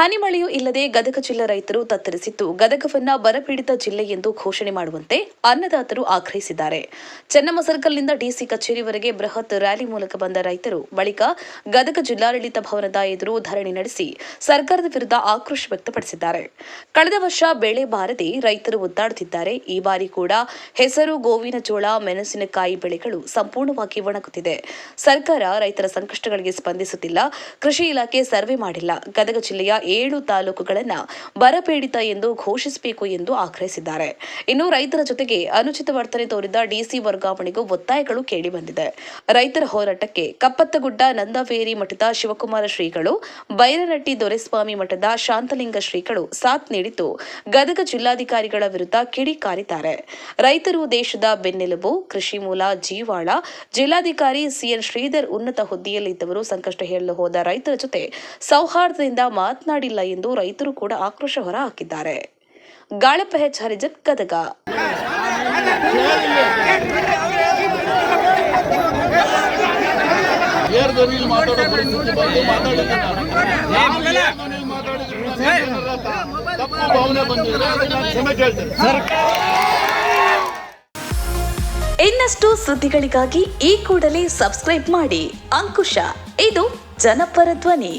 ಹನಿ ಮಳೆಯೂ ಇಲ್ಲದೆ ಗದಗ ಜಿಲ್ಲೆ ರೈತರು ತತ್ತರಿಸಿದ್ದು, ಗದಗವನ್ನ ಬರಪೀಡಿತ ಜಿಲ್ಲೆ ಎಂದು ಘೋಷಣೆ ಮಾಡುವಂತೆ ಅನ್ನದಾತರು ಆಗ್ರಹಿಸಿದ್ದಾರೆ. ಚೆನ್ನಮ್ಮ ಸರ್ಕಲ್ನಿಂದ ಡಿಸಿ ಕಚೇರಿವರೆಗೆ ಬೃಹತ್ ರ್ಯಾಲಿ ಮೂಲಕ ಬಂದ ರೈತರು ಬಳಿಕ ಗದಗ ಜಿಲ್ಲಾಡಳಿತ ಭವನದ ಎದುರು ಧರಣಿ ನಡೆಸಿ ಸರ್ಕಾರದ ವಿರುದ್ಧ ಆಕ್ರೋಶ ವ್ಯಕ್ತಪಡಿಸಿದ್ದಾರೆ. ಕಳೆದ ವರ್ಷ ಬೆಳೆ ಬಾರದೆ ರೈತರು ಒದ್ದಾಡುತ್ತಿದ್ದಾರೆ. ಈ ಬಾರಿ ಕೂಡ ಹೆಸರು, ಗೋವಿನ ಜೋಳ, ಮೆಣಸಿನಕಾಯಿ ಬೆಳೆಗಳು ಸಂಪೂರ್ಣವಾಗಿ ಒಣಗುತ್ತಿದೆ. ಸರ್ಕಾರ ರೈತರ ಸಂಕಷ್ಟಗಳಿಗೆ ಸ್ಪಂದಿಸುತ್ತಿಲ್ಲ. ಕೃಷಿ ಇಲಾಖೆ ಸರ್ವೆ ಮಾಡಿಲ್ಲ. ಗದಗ ಜಿಲ್ಲೆಯ 7 ತಾಲೂಕುಗಳನ್ನು ಬರಪೀಡಿತ ಎಂದು ಘೋಷಿಸಬೇಕು ಎಂದು ಆಗ್ರಹಿಸಿದ್ದಾರೆ. ಇನ್ನು ರೈತರ ಜೊತೆಗೆ ಅನುಚಿತ ವರ್ತನೆ ತೋರಿದ ಡಿಸಿ ವರ್ಗಾವಣೆಗೂ ಒತ್ತಾಯಗಳು ಕೇಳಿಬಂದಿದೆ. ರೈತರ ಹೋರಾಟಕ್ಕೆ ಕಪ್ಪತ್ತಗುಡ್ಡ ನಂದವೇರಿ ಮಠದ ಶಿವಕುಮಾರ ಶ್ರೀಗಳು, ಬೈರನಟ್ಟಿ ದೊರೆಸ್ವಾಮಿ ಮಠದ ಶಾಂತಲಿಂಗ ಶ್ರೀಗಳು ಸಾಥ್ ನೀಡಿದ್ದು, ಗದಗ ಜಿಲ್ಲಾಧಿಕಾರಿಗಳ ವಿರುದ್ಧ ಕಿಡಿಕಾರಿದ್ದಾರೆ. ರೈತರು ದೇಶದ ಬೆನ್ನೆಲುಬು, ಕೃಷಿ ಮೂಲ ಜೀವಾಳ. ಜಿಲ್ಲಾಧಿಕಾರಿ ಸಿಎನ್ ಶ್ರೀಧರ್ ಉನ್ನತ ಹುದ್ದೆಯಲ್ಲಿದ್ದವರು ಸಂಕಷ್ಟ ಹೇಳಲು ಹೋದ ರೈತರ ಜೊತೆ ಸೌಹಾರ್ದದಿಂದ ಮಾತನಾಡಿಲ್ಲ ಎಂದು ರೈತರು ಕೂಡ ಆಕ್ರೋಶ ಹೊರಹಾಕಿದ್ದಾರೆ. ಗಾಳಪ್ಪ ಹೆಚ್ ಹರಿಜನ್, ಗದಗ. ಇನ್ನಷ್ಟು ಸುದ್ದಿಗಳಿಗಾಗಿ ಈ ಕೂಡಲೇ ಸಬ್ಸ್ಕ್ರೈಬ್ ಮಾಡಿ ಅಂಕುಶ. ಇದು ಜನಪರ ಧ್ವನಿ.